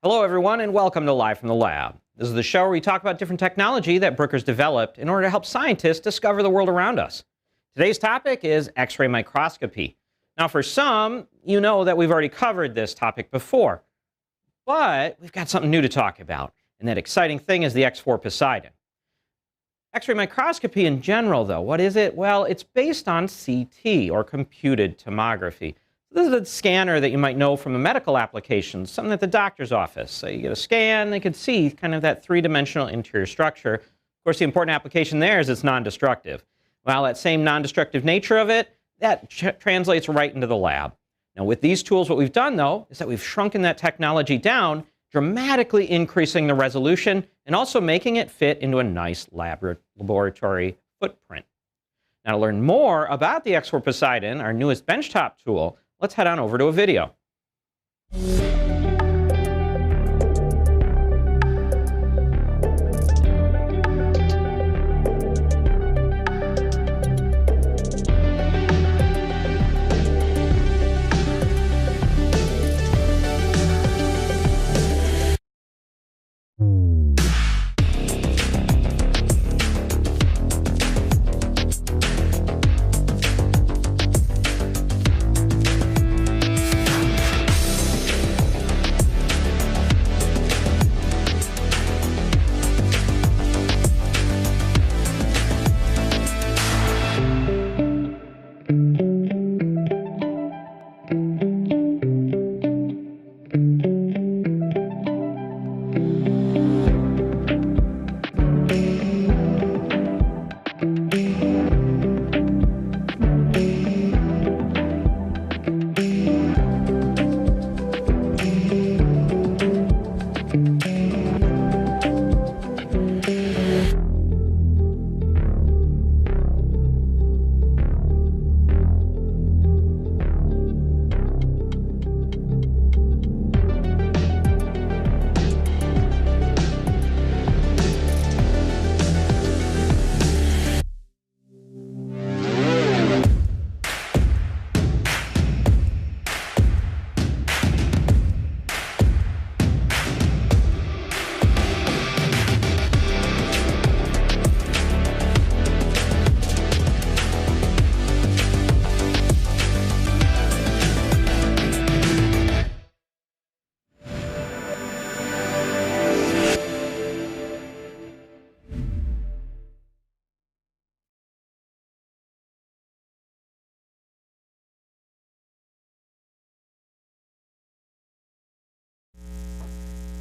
Hello everyone and welcome to Live from the Lab. This is the show where we talk about different technology that Bruker's developed in order to help scientists discover the world around us. Today's topic is X-ray microscopy. Now for some, you know that we've already covered this topic before, but we've got something new to talk about, and that exciting thing is the X4 POSEIDON. X-ray microscopy in general though, what is it? Well, it's based on CT, or computed tomography. This is a scanner that you might know from a medical application, something at the doctor's office. So you get a scan, they can see kind of that three-dimensional interior structure. Of course, the important application there is it's non-destructive. Well, that same non-destructive nature of it, that translates right into the lab. Now, with these tools, what we've done, though, is that we've shrunken that technology down, dramatically increasing the resolution and also making it fit into a nice laboratory footprint. Now, to learn more about the X4 POSEIDON, our newest benchtop tool, let's head on over to a video.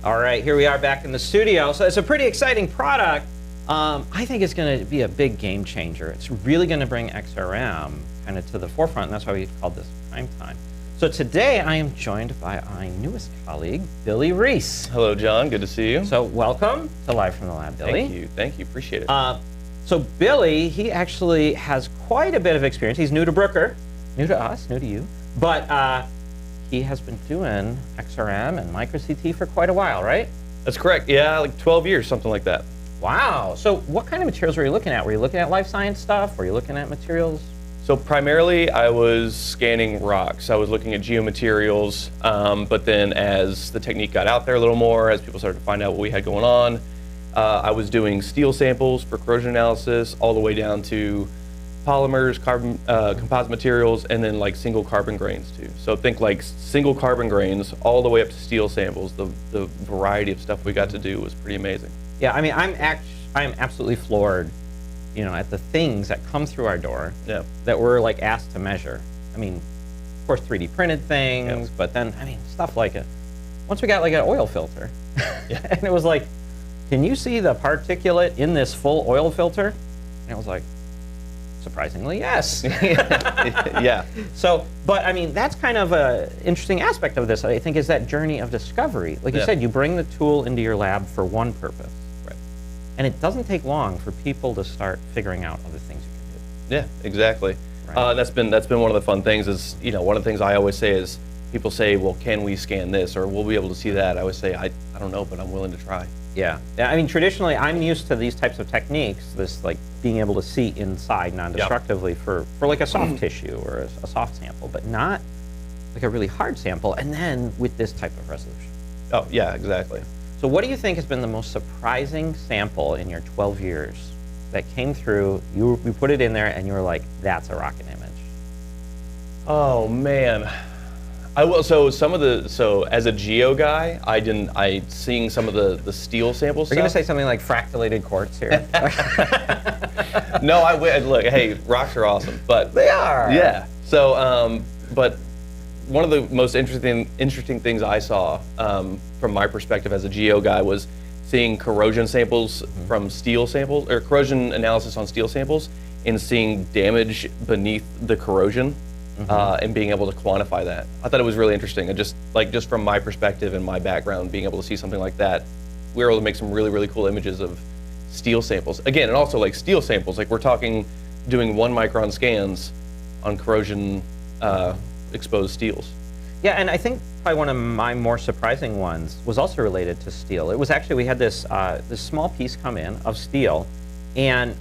All right, here we are back in the studio. So it's a pretty exciting product. I think it's going to be a big game changer. It's really going to bring XRM kind of to the forefront, and that's why we called this Prime Time. So today I am joined by my newest colleague, Billy Reese. Hello, John. Good to see you. So welcome to Live from the Lab, Billy. Thank you. Appreciate it. So Billy, he actually has quite a bit of experience. He's new to Bruker, new to us, new to you, but he has been doing XRM and micro CT for quite a while, right? That's correct. Yeah, like 12 years, something like that. Wow. So what kind of materials were you looking at? Were you looking at life science stuff? Were you looking at materials? So primarily I was scanning rocks. I was looking at geomaterials, but then as the technique got out there a little more, as people started to find out what we had going on, I was doing steel samples for corrosion analysis all the way down to polymers, carbon, composite materials, and then like single carbon grains too. So think like single carbon grains all the way up to steel samples. The variety of stuff we got to do was pretty amazing. Yeah, I mean, I'm absolutely floored, you know, at the things that come through our door that we're like asked to measure. I mean, of course, 3D printed things, but then, I mean, stuff like it. Once we got like an oil filter, and it was like, can you see the particulate in this full oil filter? And it was like, surprisingly, yes. Yeah. So, but I mean, that's kind of an interesting aspect of this, I think, is that journey of discovery. Like you said, you bring the tool into your lab for one purpose. Right. And it doesn't take long for people to start figuring out other things you can do. Yeah, exactly. Right. That's been one of the fun things is, you know, one of the things I always say is, people say, well, can we scan this or will we be able to see that? I always say, I don't know, but I'm willing to try. Yeah. I mean, traditionally, I'm used to these types of techniques, this like being able to see inside non-destructively for like a soft tissue or a soft sample, but not like a really hard sample, and then with this type of resolution. Oh, yeah, exactly. So what do you think has been the most surprising sample in your 12 years that came through, you put it in there and you were like, that's a rocket image? Oh man. So as a geo guy, seeing some of the steel sample stuff. Are you gonna say something like fractalated quartz here? No, look, hey, rocks are awesome, but. They are. Yeah, so, but one of the most interesting things I saw from my perspective as a geo guy was seeing corrosion samples from steel samples, or corrosion analysis on steel samples, and seeing damage beneath the corrosion. And being able to quantify that. I thought it was really interesting. And just from my perspective and my background, being able to see something like that, we were able to make some really, really cool images of steel samples. Again, and also like steel samples, like we're talking doing 1 micron scans on corrosion exposed steels. Yeah, and I think probably one of my more surprising ones was also related to steel. It was actually, we had this small piece come in of steel, and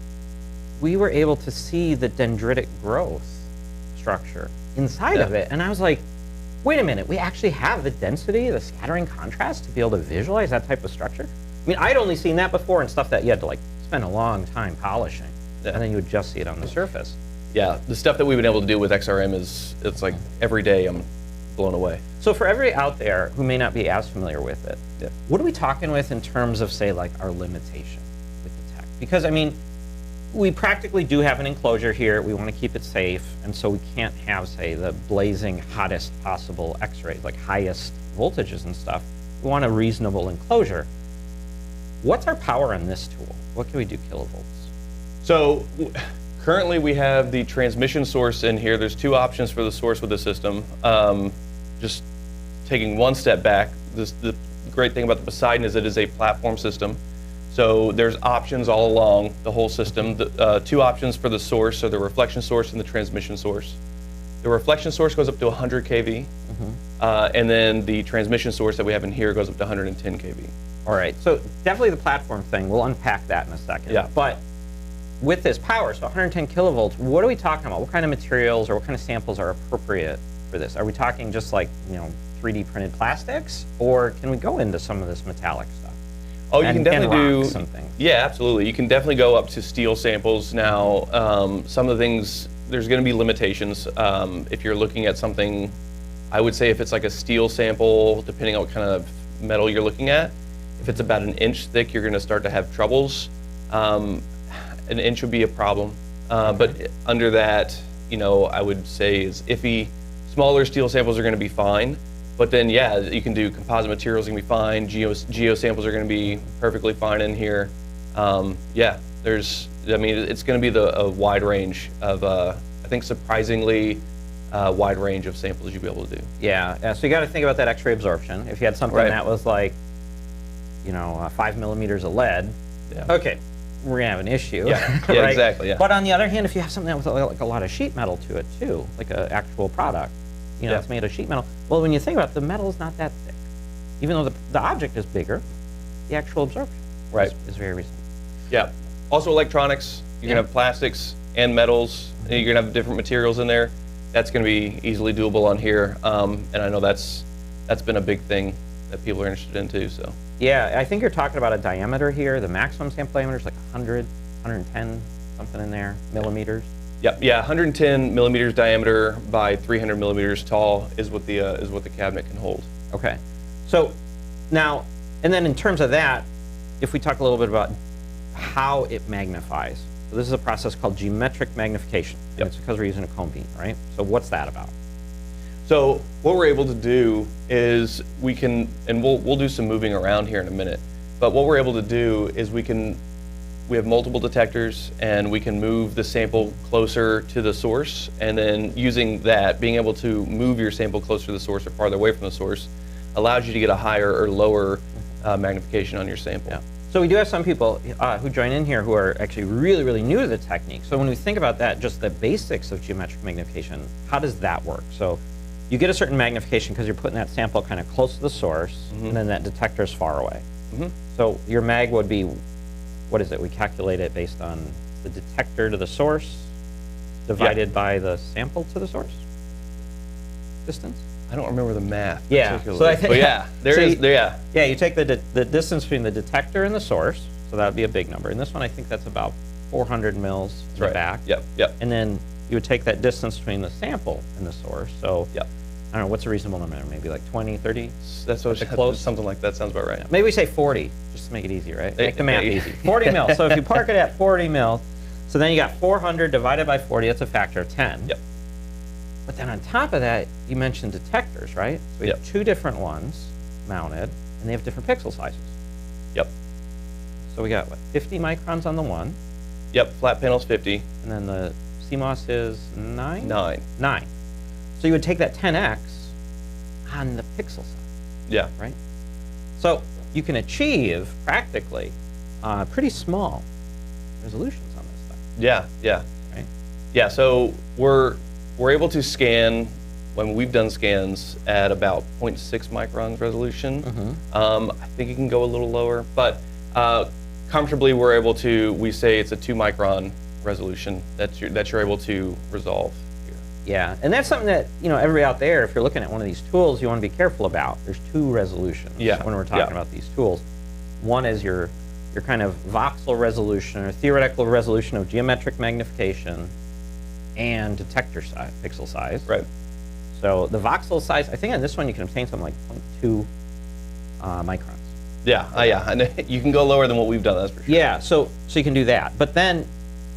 we were able to see the dendritic growth structure inside of it. And I was like, wait a minute, we actually have the density, the scattering contrast to be able to visualize that type of structure? I mean, I'd only seen that before in stuff that you had to like spend a long time polishing, and then you would just see it on the surface. Yeah, the stuff that we've been able to do with XRM it's like every day I'm blown away. So for everybody out there who may not be as familiar with it, what are we talking with in terms of, say, like our limitation with the tech? Because I mean, we practically do have an enclosure here. We want to keep it safe, and so we can't have, say, the blazing hottest possible X-rays, like highest voltages and stuff. We want a reasonable enclosure. What's our power on this tool? What can we do kilovolts? So currently we have the transmission source in here. There's 2 options for the source with the system. Just taking one step back, the great thing about the Poseidon is it is a platform system. So there's options all along the whole system. 2 options for the source, so the reflection source and the transmission source. The reflection source goes up to 100 kV, and then the transmission source that we have in here goes up to 110 kV. All right, so definitely the platform thing, we'll unpack that in a second. Yeah. But with this power, so 110 kilovolts, what are we talking about? What kind of materials or what kind of samples are appropriate for this? Are we talking just like, 3D printed plastics, or can we go into some of this metallic stuff? Oh, you can definitely do some things. Yeah, absolutely. You can definitely go up to steel samples now. Some of the things, there's going to be limitations. If you're looking at something, I would say if it's like a steel sample, depending on what kind of metal you're looking at, if it's about 1 inch thick, you're going to start to have troubles. 1 inch would be a problem. But under that, I would say is iffy. Smaller steel samples are going to be fine. But then, yeah, you can do composite materials, going to be fine. Geo samples are going to be perfectly fine in here. Yeah, it's going to be a wide range of, I think, surprisingly wide range of samples you'll be able to do. Yeah. So you got to think about that X-ray absorption. If you had something that was like, 5 millimeters of lead, okay, we're gonna have an issue. Yeah, right? Exactly. Yeah. But on the other hand, if you have something with like a lot of sheet metal to it too, like an actual product, it's made of sheet metal. Well, when you think about it, the metal is not that thick. Even though the object is bigger, the actual absorption is very reasonable. Yeah. Also electronics, you're gonna have plastics and metals, and you're gonna have different materials in there. That's gonna be easily doable on here. And I know that's been a big thing that people are interested in too, so. Yeah, I think you're talking about a diameter here. The maximum sample diameter is like 100, 110, something in there, millimeters. Yep, yeah, 110 millimeters diameter by 300 millimeters tall is what the cabinet can hold. Okay, so now, and then in terms of that, if we talk a little bit about how it magnifies. So this is a process called geometric magnification. Yep. It's because we're using a cone beam, right? So what's that about? So what we're able to do is we can, and we'll do some moving around here in a minute, but what we're able to do is we have multiple detectors and we can move the sample closer to the source, and then using that, being able to move your sample closer to the source or farther away from the source allows you to get a higher or lower magnification on your sample. Yeah. So we do have some people who join in here who are actually really, really new to the technique. So when we think about that, just the basics of geometric magnification, how does that work? So you get a certain magnification because you're putting that sample kind of close to the source, and then that detector is far away. So your mag would be, what is it? We calculate it based on the detector to the source divided by the sample to the source distance? I don't remember the math. Yeah. particularly. So I think, but yeah, Yeah, you take the distance between the detector and the source, so that would be a big number. And this one, I think that's about 400 mils in the back. Yep. And then you would take that distance between the sample and the source. So Yep. I don't know, what's a reasonable number? Maybe like 20, 30? That's what close? something like that sounds about right. Maybe we say 40, just to make it easy, right? Make the math yeah. easy. 40 mils. So if you park it at 40 mils, so then you got 400 divided by 40, that's a factor of 10. Yep. But then on top of that, you mentioned detectors, right? So we have two different ones mounted, and they have different pixel sizes. Yep. So we got, what, 50 microns on the one, Yep, flat panel's 50. and then the CMOS is 9? 9. 9. So you would take that 10x on the pixel size, Yeah. right? So you can achieve, practically, pretty small resolutions on this stuff, Yeah. right? Yeah, so we're able to scan, when we've done scans at about 0.6 microns resolution. I think it can go a little lower, but comfortably we're able to, we say it's a 2 micron resolution that you're able to resolve here. Yeah, and that's something that, everybody out there, if you're looking at one of these tools, you want to be careful about. There's 2 resolutions when we're talking about these tools. One is your kind of voxel resolution or theoretical resolution of geometric magnification and detector size, pixel size. Right. So the voxel size, I think on this one you can obtain something like 0.2 microns. Yeah, and you can go lower than what we've done, that's for sure. Yeah, so you can do that. But then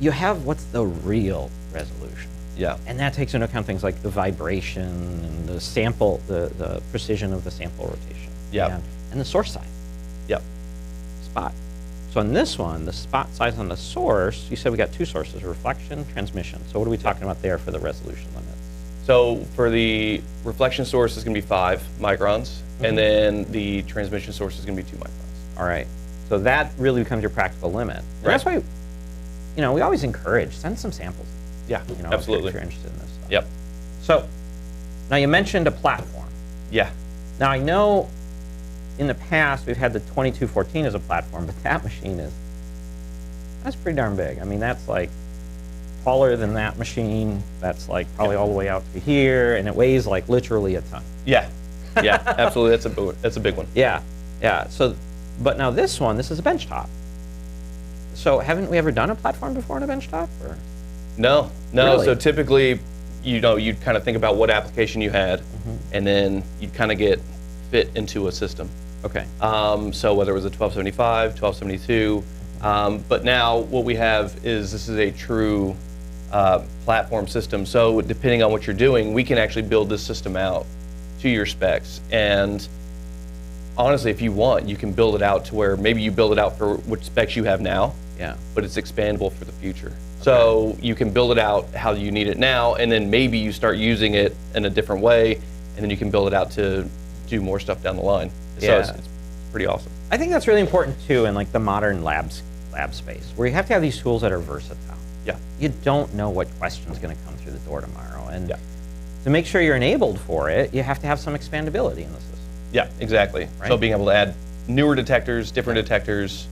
you have what's the real resolution. Yeah. And that takes into account things like the vibration and the sample, the precision of the sample rotation. Yeah. And the source size. Yep. Spot. So on this one, the spot size on the source, you said we got 2 sources, reflection, transmission. So what are we talking about there for the resolution limits? So for the reflection source is going to be 5 microns, and then the transmission source is going to be 2 microns. All right. So that really becomes your practical limit. And that's why, we always encourage, send some samples. Yeah, If absolutely. you're interested in this stuff. Yep. So now you mentioned a platform. Yeah. Now I know in the past we've had the 2214 as a platform, but that machine that's pretty darn big. I mean, that's like taller than that machine. That's like probably all the way out to here, and it weighs like literally a ton. Yeah, absolutely. That's a big one. Yeah. So, but now this is a benchtop. So haven't we ever done a platform before in a benchtop? Or? No. Really? So typically, you'd kind of think about what application you had, and then you'd kind of get fit into a system. Okay. So whether it was a 1275, 1272, but now what we have is this is a true platform system. So depending on what you're doing, we can actually build this system out to your specs. And honestly, if you want, you can build it out to where maybe you build it out for what specs you have now, but it's expandable for the future. Okay. So you can build it out how you need it now, and then maybe you start using it in a different way, and then you can build it out to do more stuff down the line. So it's pretty awesome. I think that's really important too in like the modern lab space, where you have to have these tools that are versatile. Yeah. You don't know what question's going to come through the door tomorrow, and to make sure you're enabled for it, you have to have some expandability in the system. Yeah, exactly. Right? So being able to add newer detectors, different detectors,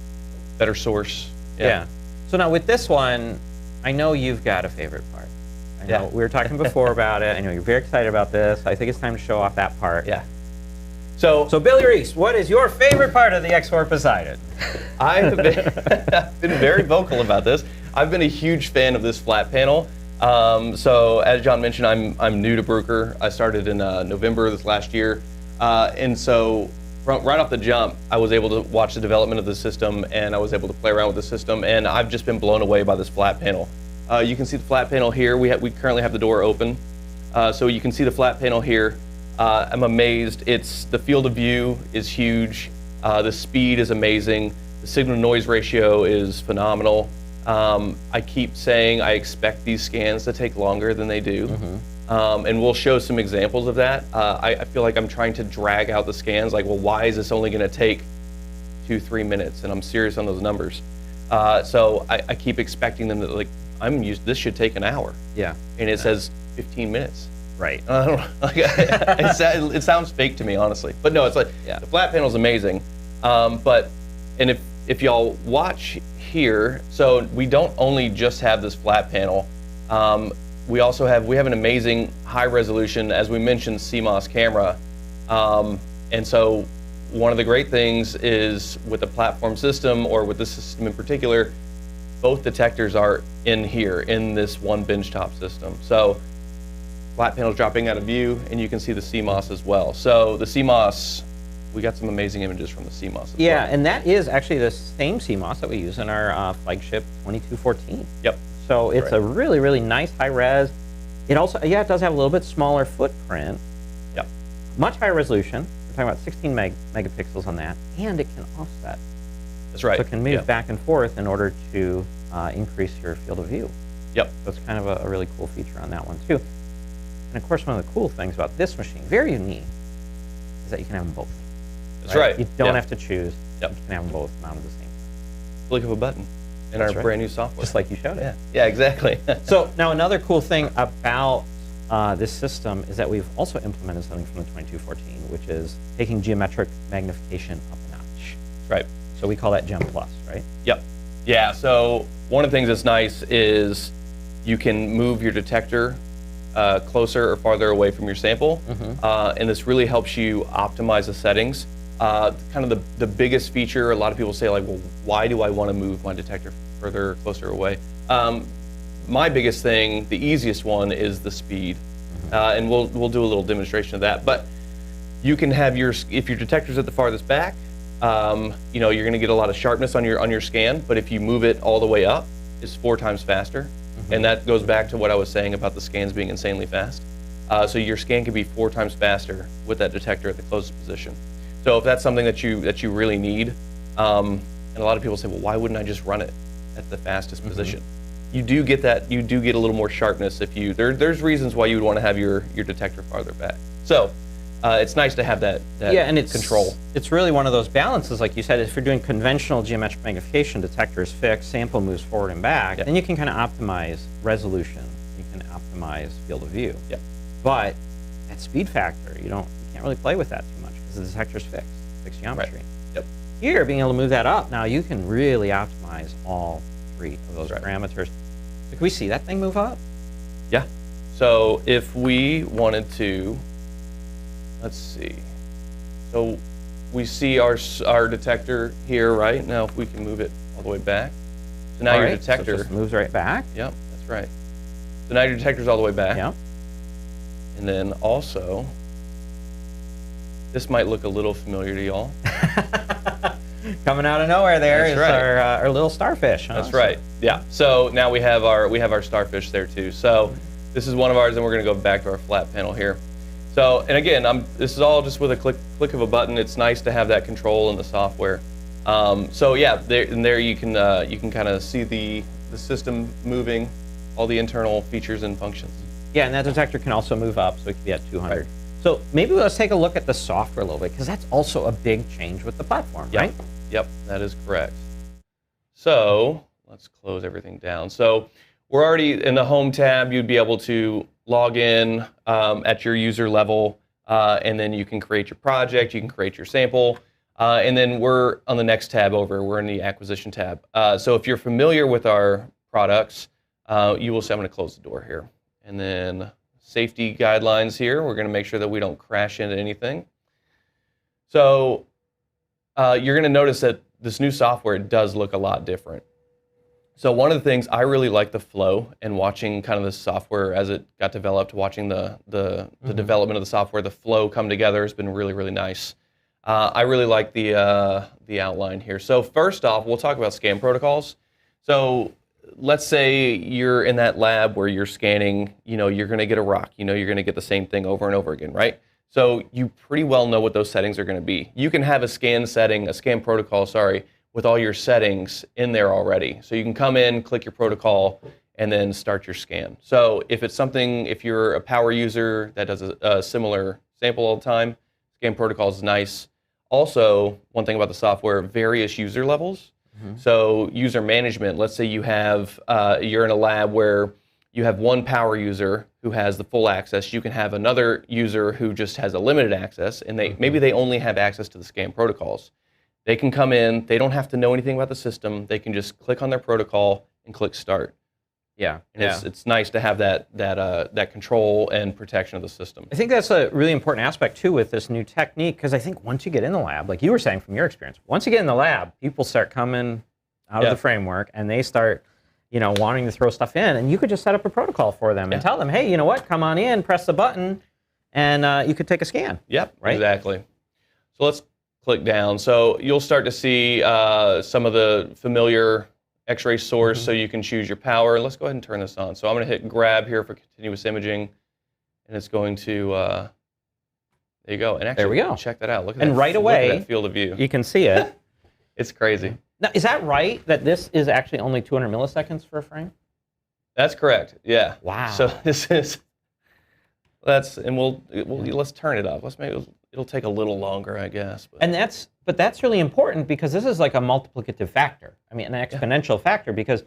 better source. Yeah. So now with this one, I know you've got a favorite part. I know we were talking before about it. I know you're very excited about this. I think it's time to show off that part. Yeah. So Billy Reese, what is your favorite part of the X4 Poseidon? I've been very vocal about this. I've been a huge fan of this flat panel. So as John mentioned, I'm new to Bruker. I started in November this last year. And so right off the jump, I was able to watch the development of the system, and I was able to play around with the system, and I've just been blown away by this flat panel. You can see the flat panel here. We currently have the door open. So you can see the flat panel here. I'm amazed. The field of view is huge. The speed is amazing. The signal to noise ratio is phenomenal. I keep saying I expect these scans to take longer than they do. And we'll show some examples of that. I feel like I'm trying to drag out the scans, like, well, why is this only going to take 2-3 minutes? And I'm serious on those numbers. So I keep expecting them to, like, this should take an hour. Yeah. And it says 15 minutes. Right. I don't know, like, it sounds fake to me, honestly. But no, it's like, the flat panel is amazing. And if y'all watch here, so we don't only just have this flat panel. we have an amazing high resolution, as we mentioned, CMOS camera. And so one of the great things is with the platform system, or with this system in particular, both detectors are in here in this one benchtop system. So flat panels dropping out of view, and you can see the CMOS as well. So the CMOS, we got some amazing images from the CMOS as Yeah, well. and that is actually the same CMOS that we use in our flagship 2214. Yep. So it's Right. a really, really nice high res. It also, yeah, it does have a little bit smaller footprint. Yep. Much higher resolution. We're talking about 16 megapixels on that, and it can offset. That's right. So it can move Yep. back and forth in order to increase your field of view. Yep. So it's kind of a really cool feature on that one too. And of course, one of the cool things about this machine, very unique, is that you can have them both. That's right. You don't Yep. have to choose. Yep. You can have them both mounted the same time. Click of a button in That's our right. brand new software. Just like you showed it. Yeah. Yeah, exactly. So now another cool thing about this system is that we've also implemented something from the 2214, which is taking geometric magnification up a notch. That's right. So we call that Gem Plus, right? Yep. Yeah, so one of the things that's nice is you can move your detector closer or farther away from your sample, and this really helps you optimize the settings. Kind of the biggest feature, a lot of people say, like, well, why do I want to move my detector further, closer away? My biggest thing, the easiest one, is the speed, and we'll do a little demonstration of that. But you can have if your detector's at the farthest back, you know, you're going to get a lot of sharpness on your scan. But if you move it all the way up, it's 4 times faster, and that goes back to what I was saying about the scans being insanely fast. So your scan can be 4 times faster with that detector at the closest position. So if that's something that you really need, and a lot of people say, well, why wouldn't I just run it at the fastest position? You do get that. You do get a little more sharpness if you. There's reasons why you would want to have your detector farther back. So it's nice to have that Yeah, and it's control. It's really one of those balances, like you said. If you're doing conventional geometric magnification, detector is fixed, sample moves forward and back, then you can kind of optimize resolution. You can optimize field of view. Yeah. But at speed factor, you can't really play with that too much because the detector's fixed geometry. Right. Yep. Here, being able to move that up, now you can really optimize all 3 of those Right. parameters. So can we see that thing move up? Yeah. So if we wanted to, let's see. So we see our detector here, right? Now if we can move it all the way back. So now All your right, so it detector. just moves right back. Yep, that's right. So now your detector's all the way back. Yeah. And then also, this might look a little familiar to y'all. Coming out of nowhere there That's is right. our little starfish. Huh? That's right. Yeah. So now we have our starfish there too. So this is one of ours, and we're going to go back to our flat panel here. So, and again, this is all just with a click of a button. It's nice to have that control in the software. So yeah, there you can kind of see the system moving, all the internal features and functions. Yeah, and that detector can also move up, so it can be at 200. Right. So maybe let's take a look at the software a little bit, because that's also a big change with the platform, Yep. right? Yep, that is correct. So let's close everything down. So we're already in the Home tab. You'd be able to log in at your user level, and then you can create your project, you can create your sample, and then we're on the next tab over. We're in the Acquisition tab. So if you're familiar with our products, you will see, I'm going to close the door here. And then safety guidelines here. We're going to make sure that we don't crash into anything. So you're going to notice that this new software does look a lot different. So one of the things, I really like the flow, and watching kind of the software as it got developed, watching the development of the software, the flow come together has been really, really nice. I really like the outline here. So first off, we'll talk about scan protocols. So let's say you're in that lab where you're scanning, you're going to get a rock, you're going to get the same thing over and over again, right? So you pretty well know what those settings are going to be. You can have a scan protocol, with all your settings in there already. So you can come in, click your protocol, and then start your scan. So if you're a power user that does a similar sample all the time, scan protocol is nice. Also, one thing about the software, various user levels. So user management, let's say you're in a lab where you have one power user who has the full access. You can have another user who just has a limited access, and maybe they only have access to the scan protocols. They can come in, they don't have to know anything about the system, they can just click on their protocol and click start. Yeah. And it's nice to have that control and protection of the system. I think that's a really important aspect too with this new technique, because I think once you get in the lab, like you were saying from your experience, once you get in the lab, people start coming out of the framework and they start, you know, wanting to throw stuff in, and you could just set up a protocol for them and tell them, hey, you know what, come on in, press the button, and you could take a scan. Yep, right? Exactly. So let's click down. So you'll start to see some of the familiar X-ray source, so you can choose your power. Let's go ahead and turn this on. So I'm going to hit grab here for continuous imaging, and it's going to, there you go. And actually, there we go. Check that out. Look at and that, right away, look at that field of view. You can see it. It's crazy. Now, is that right, that this is actually only 200 milliseconds for a frame? That's correct, yeah. Wow. So this is, let's turn it up. It'll take a little longer, I guess. But that's really important, because this is like a multiplicative factor. I mean, an exponential factor, because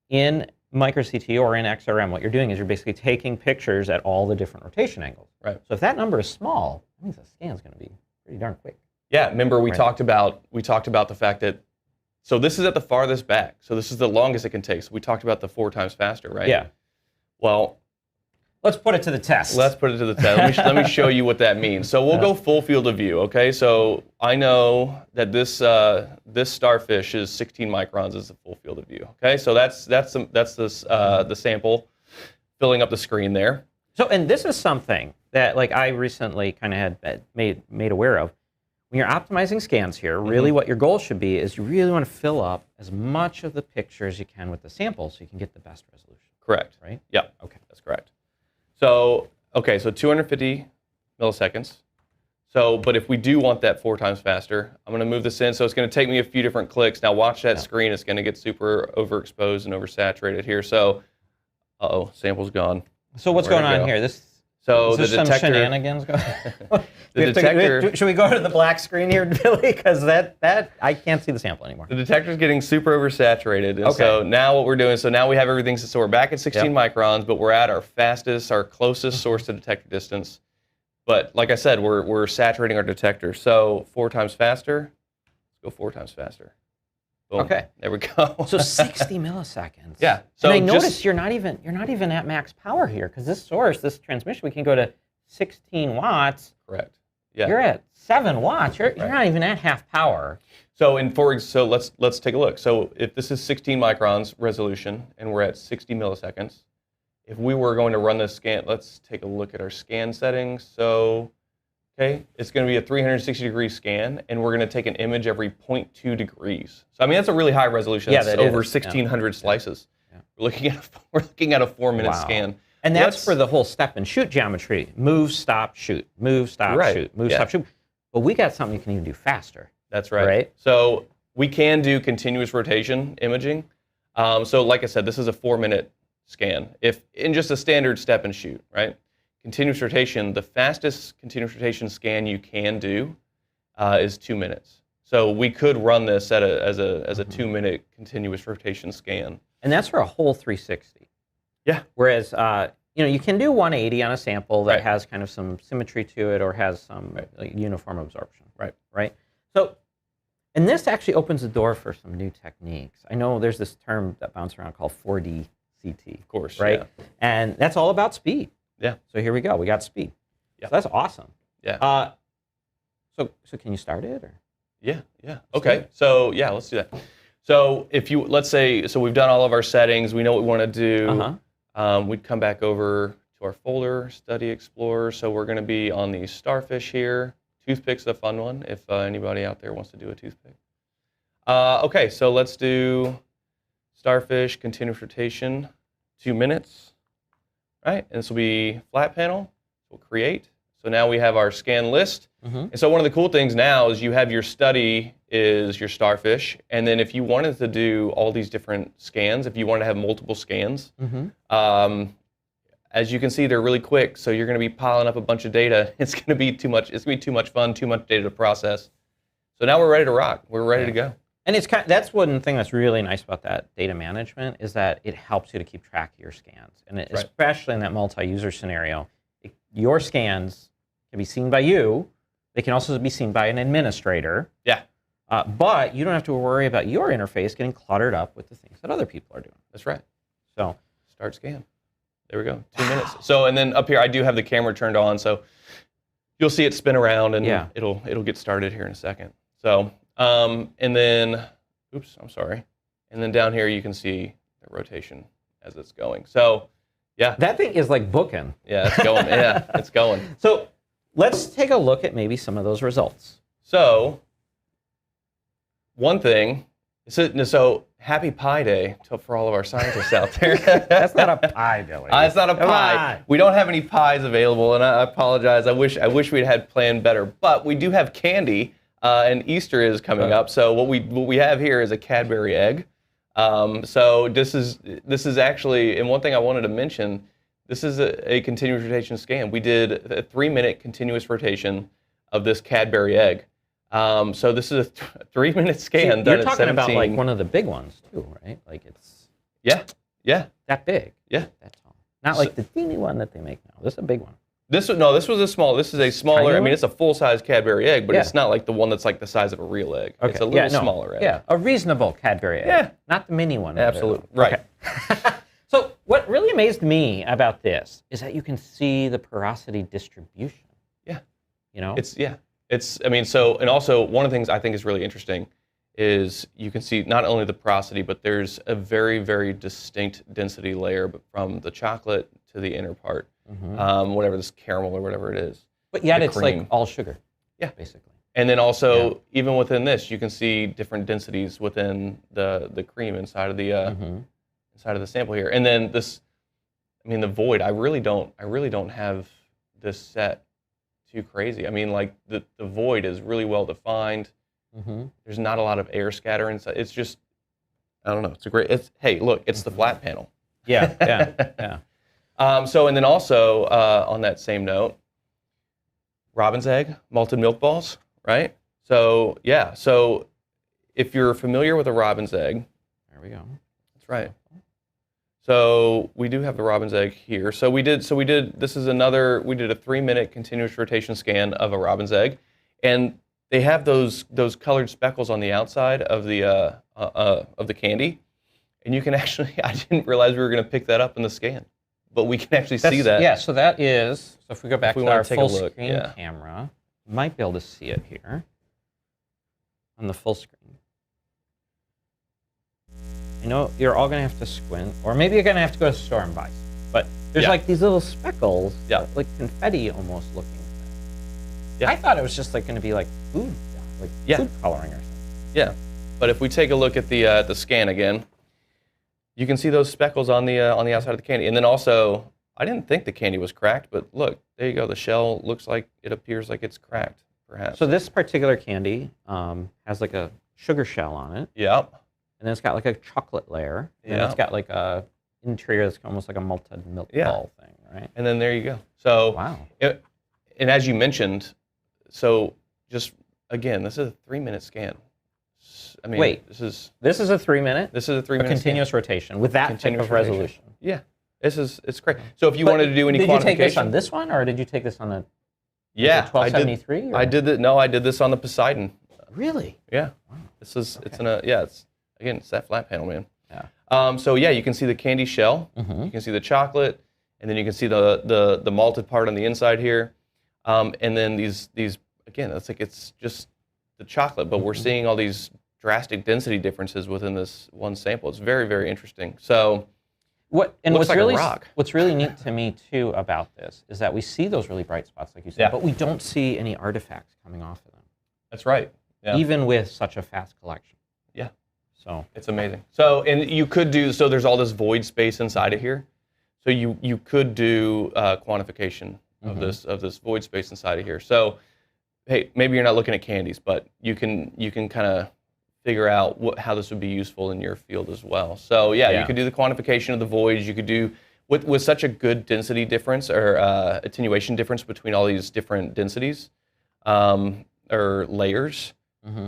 in micro-CT or in XRM, what you're doing is you're basically taking pictures at all the different rotation angles. Right. So if that number is small, that means the scan's going to be pretty darn quick. Yeah, remember we talked about the fact that, so this is at the farthest back. So this is the longest it can take. So we talked about the 4 times faster, right? Yeah. Well, let's put it to the test. Let's put it to the test. Let me show you what that means. So we'll go full field of view, okay? So I know that this starfish is 16 microns is the full field of view, okay? So that's the sample filling up the screen there. So, and this is something that, like, I recently kind of had made aware of. When you're optimizing scans here, really what your goal should be is you really want to fill up as much of the picture as you can with the sample so you can get the best resolution. Correct. Right? Yep. Okay. That's correct. So, okay, so 250 milliseconds. So, but if we do want that 4 times faster, I'm going to move this in. So it's going to take me a few different clicks. Now watch that screen. It's going to get super overexposed and oversaturated here. So, sample's gone. So what's going on here? So is the some detector, shenanigans going on? the detector. Should we go to the black screen here, Billy? Because that I can't see the sample anymore. The detector's getting super oversaturated. And so now what we're doing, so now we have everything, so we're back at 16 microns, but we're at our fastest, our closest source to detector distance. But like I said, we're saturating our detector. So 4 times faster, let's go 4 times faster. Boom. Okay. There we go. So 60 milliseconds. Yeah. So and I notice you're not even at max power here, because this transmission, we can go to 16 watts. Correct. Yeah. You're at 7 watts. You're not even at half power. So let's take a look. So if this is 16 microns resolution and we're at 60 milliseconds, if we were going to run this scan, let's take a look at our scan settings. So it's going to be a 360-degree scan, and we're going to take an image every 0.2 degrees. So I mean, that's a really high resolution. Yeah, that's over 1,600 slices. Yeah. We're looking at a 4-minute scan. And that's for the whole step and shoot geometry. Move, stop, shoot. Move, stop, shoot. Move, stop, shoot. But we got something you can even do faster. That's right. So we can do continuous rotation imaging. So like I said, this is a 4-minute scan. If in just a standard step and shoot, right? Continuous rotation, the fastest continuous rotation scan you can do is 2 minutes. So we could run this as a 2-minute continuous rotation scan. And that's for a whole 360. Yeah. Whereas you can do 180 on a sample that has kind of some symmetry to it or has some uniform absorption. Right. So, and this actually opens the door for some new techniques. I know there's this term that bounces around called 4D CT. Of course. Right. Yeah. And that's all about speed. Yeah. So here we go. We got speed. Yeah. So that's awesome. Yeah. So can you start it or? Yeah. Okay. So yeah, let's do that. So let's say we've done all of our settings. We know what we want to do. We'd come back over to our folder, Study Explorer. So we're going to be on the starfish here. Toothpick's a fun one if anybody out there wants to do a toothpick. Okay. So let's do starfish continuous rotation, 2 minutes. Right, and this will be flat panel. We'll create. So now we have our scan list. And so one of the cool things now is you have your study is your starfish, and then if you wanted to do all these different scans, if you want to have multiple scans, as you can see, they're really quick. So you're going to be piling up a bunch of data. It's going to be too much. It's going to be too much fun, too much data to process. So now we're ready to rock. We're ready to go. And that's one thing that's really nice about that data management is that it helps you to keep track of your scans. And especially in that multi-user scenario, your scans can be seen by you. They can also be seen by an administrator. Yeah. But you don't have to worry about your interface getting cluttered up with the things that other people are doing. That's right. So start scan. There we go, 2 minutes. So, and then up here, I do have the camera turned on, so you'll see it spin around, and it'll get started here in a second. So, and then, oops, I'm sorry. And then down here, you can see the rotation as it's going. So, yeah. That thing is like booking. Yeah, it's going. Yeah, it's going. So let's take a look at maybe some of those results. So, one thing, so happy Pi Day for all of our scientists out there. That's not a pie, Billy. It's not a pie. We don't have any pies available, and I apologize. I wish we'd had planned better. But we do have candy, and Easter is coming up. So what we have here is a Cadbury egg. So this is actually, and one thing I wanted to mention, this is a continuous rotation scan. We did a 3-minute continuous rotation of this Cadbury egg. So this is a 3-minute scan. You're talking about like one of the big ones too, right? Like it's that big. Yeah, that's all. Not like the teeny one that they make now. This is a big one. This was a small. This is a smaller. I mean, it's a full-size Cadbury egg, but it's not like the one that's like the size of a real egg. Okay. It's a little smaller egg. Yeah, a reasonable Cadbury egg. Yeah, not the mini one. Absolutely right. Okay. So what really amazed me about this is that you can see the porosity distribution. Yeah. You know. I mean, so, and also one of the things I think is really interesting is you can see not only the porosity, but there's a very, very distinct density layer from the chocolate to the inner part, whatever this caramel or whatever it is. But yet it's like all sugar. Yeah, basically. And then also, even within this, you can see different densities within the cream inside of the sample here. And then this, I mean, the void. I really don't have this set too crazy. I mean, like the void is really well defined. There's not a lot of air scatter inside. It's just, I don't know. It's a great. Hey, look, it's the flat panel. Yeah. So, and then also on that same note, robin's egg, malted milk balls, right? So yeah. So if you're familiar with a robin's egg, there we go. That's right. So we do have the robin's egg here. So we did. We did a 3-minute continuous rotation scan of a robin's egg, and they have those colored speckles on the outside of the candy, and you can actually. I didn't realize we were going to pick that up in the scan, but we can actually see that. Yeah. So that is. So if we go back to our full screen camera, you might be able to see it here on the full screen. I know you're all going to have to squint, or maybe you're going to have to go to the store and buy some. But there's like these little speckles, like confetti almost looking thing. Yeah. I thought it was just like going to be like food, food coloring or something. Yeah, but if we take a look at the scan again, you can see those speckles on the outside of the candy. And then also, I didn't think the candy was cracked, but look, there you go. The shell looks like it appears like it's cracked, perhaps. So this particular candy has like a sugar shell on it. Yep. And then it's got like a chocolate layer. And it's got like a interior that's almost like a malted milk ball thing, right? And then there you go. So wow. And as you mentioned, so just again, this is a 3-minute scan. I mean, wait, this is a 3-minute. This is a 3-minute continuous rotation with that type of resolution. Yeah, it's great. So if you wanted to do any quantification, did you take this on this one, or did you take this on a 1273? I did this on the Poseidon. Really? Yeah. Wow. It's that flat panel, man. Yeah. So yeah, you can see the candy shell. You can see the chocolate, and then you can see the malted part on the inside here. And then these again, it's just the chocolate, but we're seeing all these drastic density differences within this one sample. It's very, very interesting. So what's really neat to me too about this is that we see those really bright spots, like you said, but we don't see any artifacts coming off of them. That's right. Yeah. Even with such a fast collection. Yeah. So it's amazing. So, and you could do, so there's all this void space inside of here. So you could do quantification of this void space inside of here. So, hey, maybe you're not looking at candies, but you can kind of figure out how this would be useful in your field as well. So you could do the quantification of the voids. You could do with such a good density difference or attenuation difference between all these different densities or layers.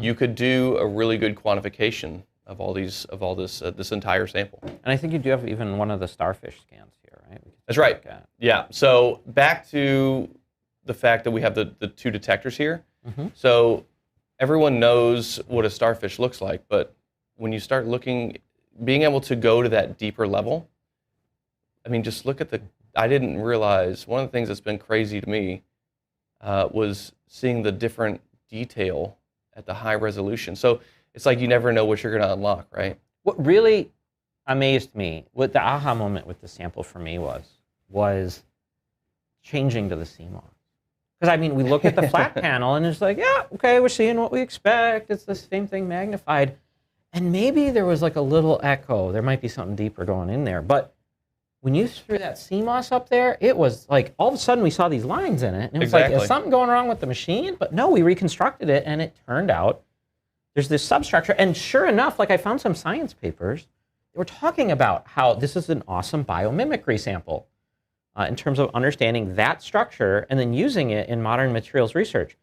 You could do a really good quantification of all this entire sample. And I think you do have even one of the starfish scans here, right? That's right. Yeah. So back to the fact that we have the 2 detectors here. So everyone knows what a starfish looks like, but when you start looking, being able to go to that deeper level, I mean, just look at I didn't realize, one of the things that's been crazy to me was seeing the different detail at the high resolution. So it's like you never know what you're going to unlock, right? What really amazed me, what the aha moment with the sample for me was changing to the CMOS. Because, I mean, we look at the flat panel and it's like, yeah, okay, we're seeing what we expect. It's the same thing magnified. And maybe there was like a little echo. There might be something deeper going in there. But when you threw that CMOS up there, it was like all of a sudden we saw these lines in it. And it was like, is something going wrong with the machine? But no, we reconstructed it and it turned out there's this substructure. And sure enough, like I found some science papers, they were talking about how this is an awesome biomimicry sample in terms of understanding that structure and then using it in modern materials research.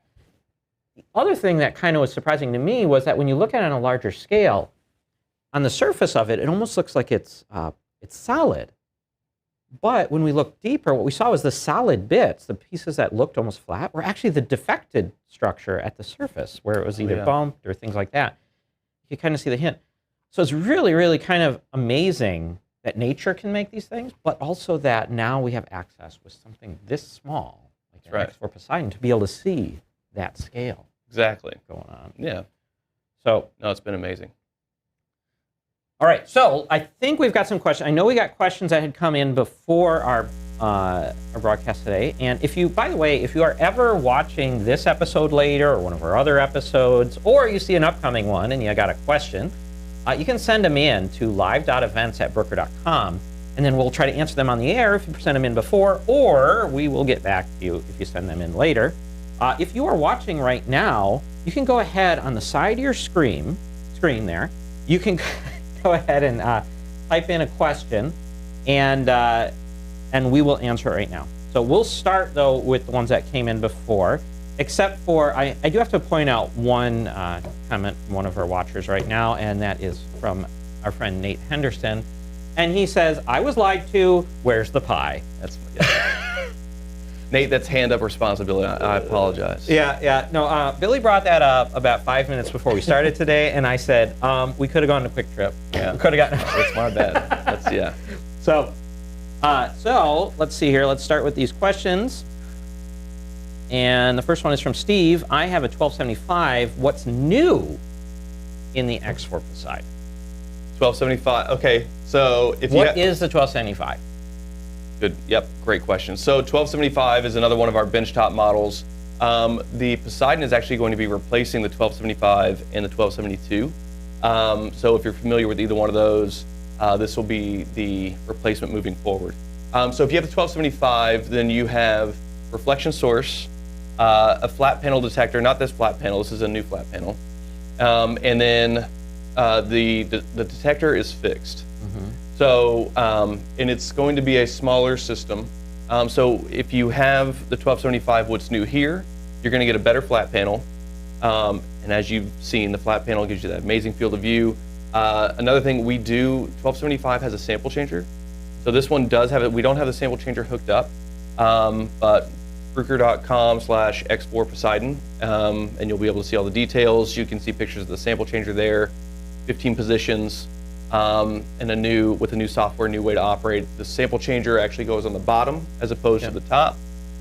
The other thing that kind of was surprising to me was that when you look at it on a larger scale, on the surface of it, it almost looks like it's solid. But when we looked deeper, what we saw was the solid bits, the pieces that looked almost flat, were actually the defected structure at the surface, where it was either bumped or things like that. You kind of see the hint. So it's really, really kind of amazing that nature can make these things, but also that now we have access with something this small, like an X4 Poseidon, to be able to see that scale. Exactly. Going on. Yeah. So, no, it's been amazing. All right, so I think we've got some questions. I know we got questions that had come in before our broadcast today. And if you, by the way, if you are ever watching this episode later or one of our other episodes, or you see an upcoming one and you got a question, you can send them in to live.events@bruker.com, and then we'll try to answer them on the air if you send them in before, or we will get back to you if you send them in later. If you are watching right now, you can go ahead on the side of your screen there. You can go ahead and type in a question, and we will answer it right now. So we'll start, though, with the ones that came in before, except for, I do have to point out one comment from one of our watchers right now, and that is from our friend Nate Henderson. And he says, I was lied to, where's the pie? That's Nate, that's hand up responsibility. I apologize. Yeah. No, Billy brought that up about 5 minutes before we started today, and I said, we could have gone to Quick Trip. Yeah. We could have gotten That's my bad. That's, yeah. So let's see here. Let's start with these questions. And the first one is from Steve. I have a 1275. What's new in the X4 Poseidon? 1275. Okay, so if what is the 1275? Good. Yep. Great question. So 1275 is another one of our benchtop models. The Poseidon is actually going to be replacing the 1275 and the 1272. So if you're familiar with either one of those, this will be the replacement moving forward. So if you have the 1275, then you have reflection source, a flat panel detector, not this flat panel, this is a new flat panel. And then the detector is fixed. Mm-hmm. So, and it's going to be a smaller system. So if you have the 1275, what's new here, you're going to get a better flat panel. And as you've seen, the flat panel gives you that amazing field of view. Another thing we do, 1275 has a sample changer. So this one does have it. We don't have the sample changer hooked up, but Bruker.com/X4 Poseidon, and you'll be able to see all the details. You can see pictures of the sample changer there, 15 positions, and with a new software, new way to operate. The sample changer actually goes on the bottom as opposed to the top,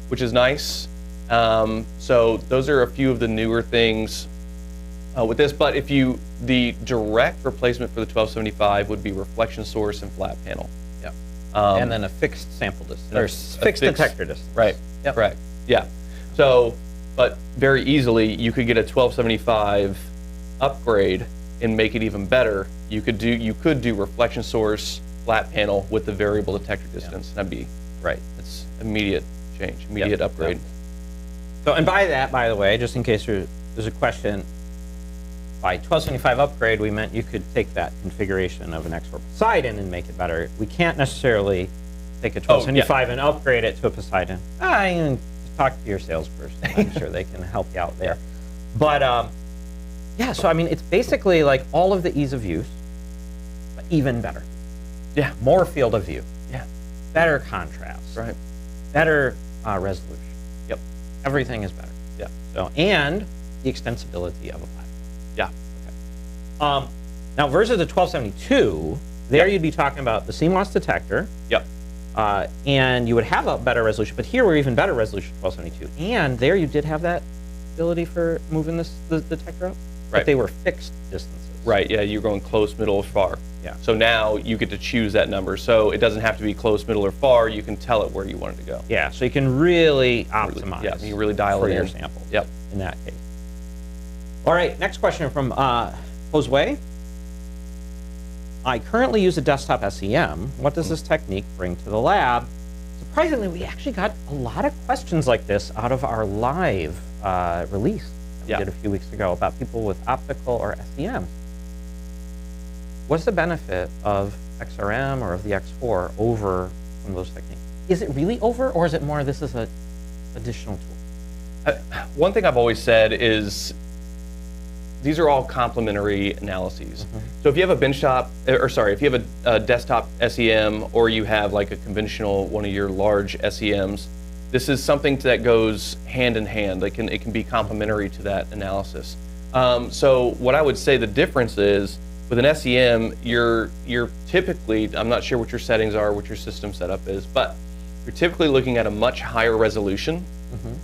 which is nice. So those are a few of the newer things with this. But the direct replacement for the 1275 would be reflection source and flat panel. Yeah. And then a fixed sample distance, or fixed detector distance. Right. Yep. Correct. Yeah. So, but very easily you could get a 1275 upgrade and make it even better. You could do reflection source, flat panel with the variable detector distance. That'd be right. It's immediate change, immediate upgrade. So, and by that, by the way, just in case there's a question, by 1275 upgrade, we meant you could take that configuration of an X4 Poseidon and make it better. We can't necessarily take a 1275 and upgrade it to a Poseidon. You can talk to your salesperson. I'm sure they can help you out there. But so I mean, it's basically like all of the ease of use, but even better. Yeah. More field of view. Yeah. Better contrast. Right. Better resolution. Yep. Everything is better. Yeah. So, and the extensibility of a platform. Yeah. Now versus the 1272, there you'd be talking about the CMOS detector. Yep. and you would have a better resolution. But here we're even better resolution, 1272. And there you did have that ability for moving the detector up, Right. but they were fixed distances. Right, yeah, you're going close, middle, or far. Yeah. So now you get to choose that number. So it doesn't have to be close, middle, or far. You can tell it where you want it to go. Yeah, so you can really optimize. Yeah, you really dial for it your in. sample. Yep. In that case. All right, next question from Josue. I currently use a desktop SEM. What does this technique bring to the lab? Surprisingly, we actually got a lot of questions like this out of our live release that we did a few weeks ago about people with optical or SEM. What's the benefit of XRM or of the X4 over some of those techniques? Is it really over, or is it more this is an additional tool? One thing I've always said is these are all complementary analyses. So if you have a benchtop, or sorry, if you have a desktop SEM or you have like a conventional one of your large SEMs, this is something that goes hand in hand. It can be complementary to that analysis. So what I would say the difference is with an SEM, you're typically, I'm not sure what your settings are, what your system setup is, but you're typically looking at a much higher resolution,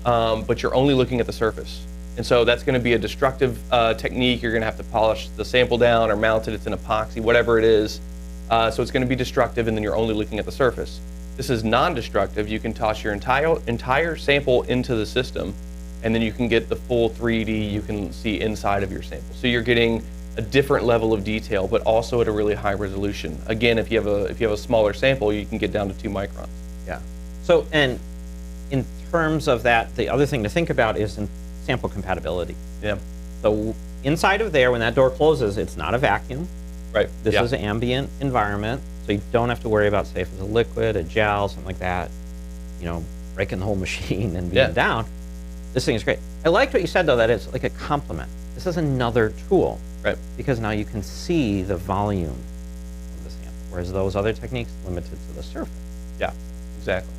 but you're only looking at the surface. And so that's going to be a destructive technique. You're going to have to polish the sample down or mount it. It's an epoxy, whatever it is. So it's going to be destructive, and then you're only looking at the surface. This is non-destructive. You can toss your entire sample into the system, and then you can get the full 3D. You can see inside of your sample. So you're getting a different level of detail, but also at a really high resolution. Again, if you have a smaller sample, you can get down to 2 microns. Yeah. So, and in terms of that, the other thing to think about is in sample compatibility. Yeah. So inside of there, when that door closes, it's not a vacuum. Right. This is an ambient environment, so you don't have to worry about, say, if it's a liquid, a gel, something like that, you know, breaking the whole machine and being down. This thing is great. I liked what you said, though, that it's like a complement. This is another tool. Right. Because now you can see the volume of the sample, whereas those other techniques limited to the surface. Yeah, exactly.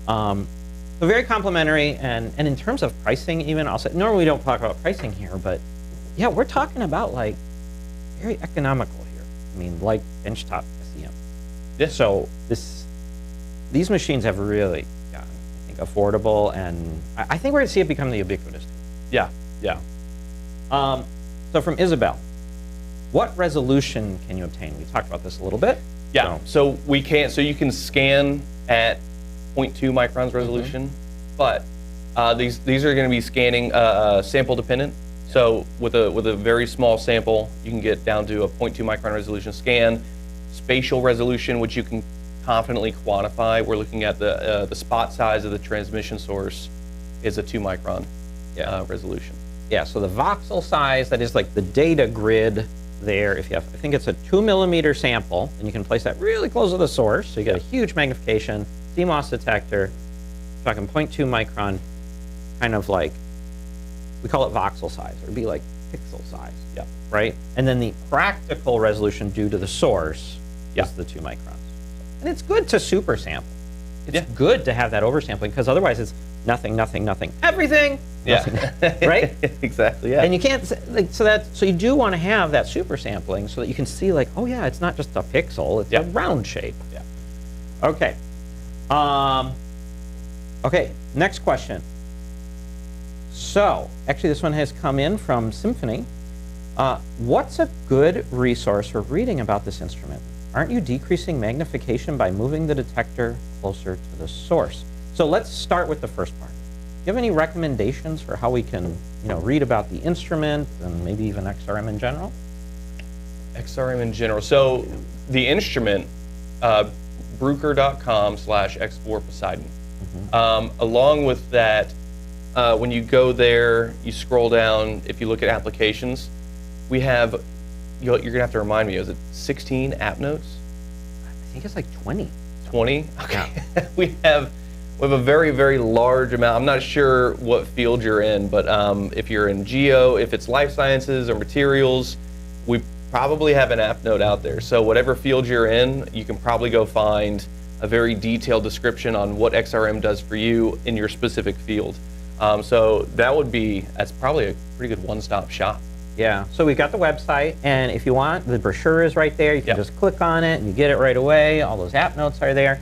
So very complementary, and in terms of pricing even, I'll say, normally we don't talk about pricing here, but yeah, we're talking about like very economical here. I mean, like benchtop SEM. Yeah. So these machines have really gotten, I think, affordable, and I think we're gonna see it become the ubiquitous. Yeah, yeah. So from Isabel, what resolution can you obtain? We talked about this a little bit. Yeah, so you can scan at 0.2 microns resolution, but these are going to be scanning sample dependent. So with a very small sample, you can get down to a 0.2 micron resolution scan. Spatial resolution, which you can confidently quantify. We're looking at the spot size of the transmission source is a 2 micron resolution. Yeah, so the voxel size, that is like the data grid there. If you have, I think it's a 2 millimeter sample, and you can place that really close to the source, so you get a huge magnification. CMOS detector, talking 0.2 micron, kind of like, we call it voxel size, or it'd be like pixel size, right? And then the practical resolution due to the source is the 2 microns. And it's good to super sample. It's good to have that oversampling, because otherwise it's nothing, nothing, nothing, everything, nothing, right? Exactly, yeah. And you can't, like, so you do want to have that super sampling so that you can see, like, oh yeah, it's not just a pixel, it's a round shape. Yeah. Okay. Okay, next question. So, actually this one has come in from Symphony. What's a good resource for reading about this instrument? Aren't you decreasing magnification by moving the detector closer to the source? So let's start with the first part. Do you have any recommendations for how we can, read about the instrument and maybe even XRM in general? XRM in general. So the instrument, Bruker.com/X4 POSEIDON. Along with that, when you go there, you scroll down, if you look at applications, we have, you're gonna have to remind me, is it 16 app notes? I think it's like 20. 20? Okay. We have a very, very large amount. I'm not sure what field you're in, but if you're in geo, if it's life sciences or materials, we probably have an app note out there. So whatever field you're in, you can probably go find a very detailed description on what XRM does for you in your specific field. So that's probably a pretty good one-stop shop. Yeah, so we've got the website, and if you want, the brochure is right there. You can just click on it and you get it right away. All those app notes are there.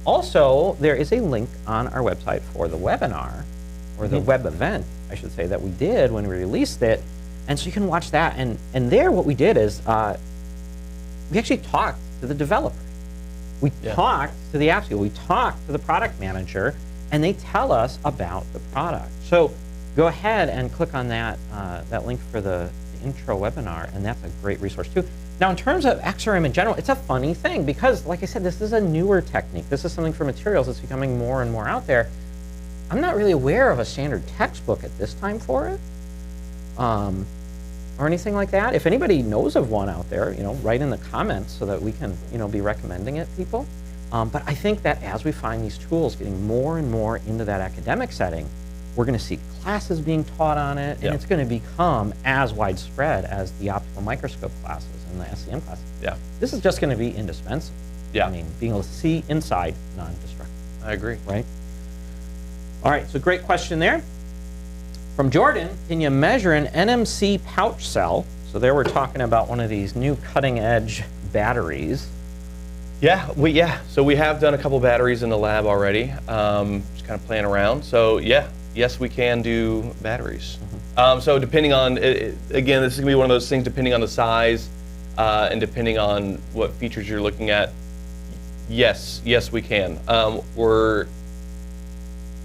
Also, there is a link on our website for the webinar, or the web event, I should say, that we did when we released it. And so you can watch that. And there what we did is we actually talked to the developer. We talked to the app, we talked to the product manager, and they tell us about the product. So go ahead and click on that, that link for the intro webinar, and that's a great resource too. Now, in terms of XRM in general, it's a funny thing because, like I said, this is a newer technique. This is something for materials that's becoming more and more out there. I'm not really aware of a standard textbook at this time for it, or anything like that. If anybody knows of one out there, write in the comments so that we can, be recommending it, people. But I think that as we find these tools getting more and more into that academic setting, we're going to see classes being taught on it, and it's going to become as widespread as the optical microscope classes and the SEM classes. Yeah. This is just going to be indispensable. Yeah. I mean, being able to see inside non-destructive. I agree. Right? All right, so great question there. From Jordan, can you measure an NMC pouch cell? So there we're talking about one of these new cutting-edge batteries. Yeah, so we have done a couple batteries in the lab already, just kind of playing around. So yes, we can do batteries. So depending on, again, this is gonna be one of those things depending on the size and depending on what features you're looking at. Yes, we can.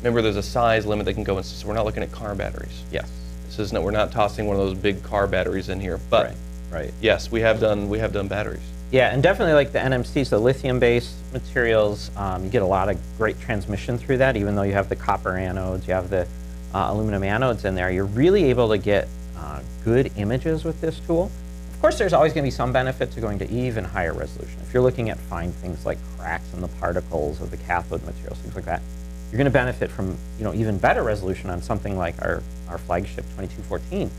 Remember, there's a size limit that can go in, so we're not looking at car batteries. Yes. We're not tossing one of those big car batteries in here, but right. Yes, we have done batteries. Yeah, and definitely like the NMCs, the lithium-based materials, you get a lot of great transmission through that, even though you have the copper anodes, you have the aluminum anodes in there. You're really able to get good images with this tool. Of course, there's always going to be some benefit to going to even higher resolution. If you're looking at fine things like cracks in the particles of the cathode materials, things like that, you're going to benefit from even better resolution on something like our flagship 2214.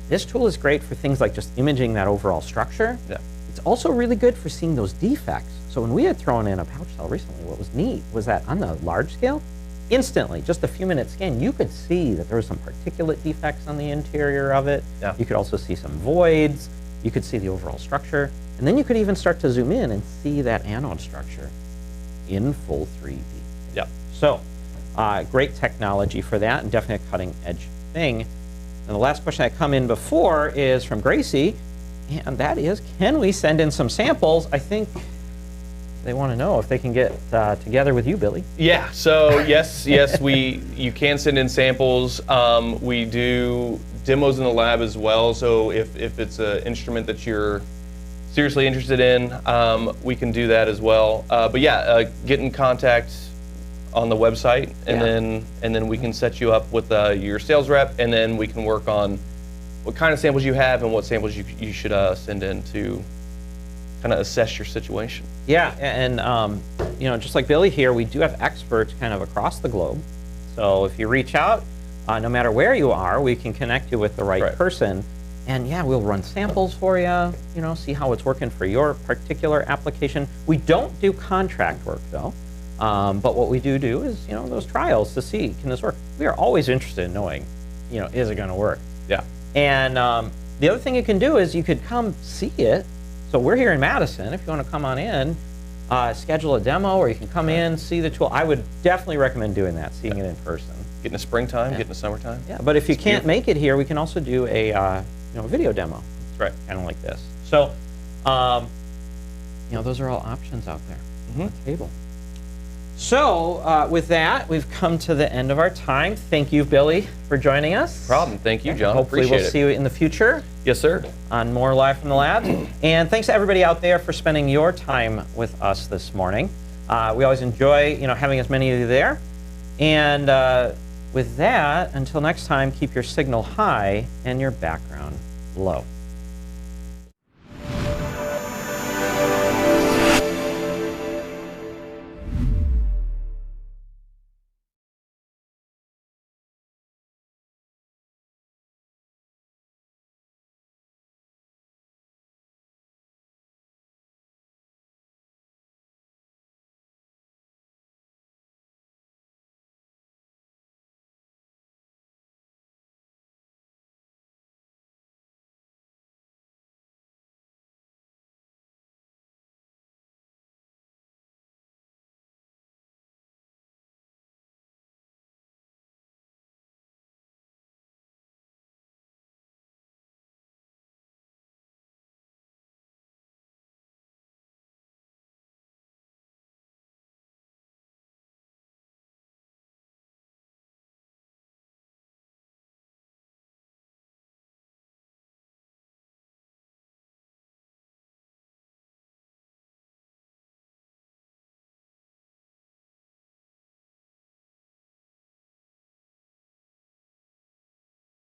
This tool is great for things like just imaging that overall structure. Yeah. It's also really good for seeing those defects. So when we had thrown in a pouch cell recently, what was neat was that on the large scale, instantly, just a few minutes scan, you could see that there were some particulate defects on the interior of it. Yeah. You could also see some voids. You could see the overall structure. And then you could even start to zoom in and see that anode structure in full 3D. Yeah. So great technology for that, and definitely a cutting edge thing. And the last question that come in before is from Gracie, and that is, can we send in some samples? I think they want to know if they can get together with you, Billy. Yeah, so yes, you can send in samples. We do demos in the lab as well, so if it's an instrument that you're seriously interested in, we can do that as well. But yeah, get in contact on the website, and then we can set you up with your sales rep, and then we can work on what kind of samples you have and what samples you should send in to kind of assess your situation. Yeah, and just like Billy here, we do have experts kind of across the globe. So if you reach out, no matter where you are, we can connect you with the right person. And yeah, we'll run samples for you, see how it's working for your particular application. We don't do contract work though. But what we do is, those trials to see, can this work? We are always interested in knowing, is it going to work? Yeah. And the other thing you can do is you could come see it. So we're here in Madison. If you want to come on in, schedule a demo, or you can come in, see the tool. I would definitely recommend doing that, seeing it in person. Get in the springtime, get in the summertime. Yeah, but if you can't make it here, we can also do a video demo. That's right. Kind of like this. So, those are all options out there on the table. So with that, we've come to the end of our time. Thank you, Billy, for joining us. No problem. Thank you, John. Hopefully Appreciate we'll see you in the future. Yes, sir. On more Live from the Lab. And thanks to everybody out there for spending your time with us this morning. We always enjoy, having as many of you there. And with that, until next time, keep your signal high and your background low.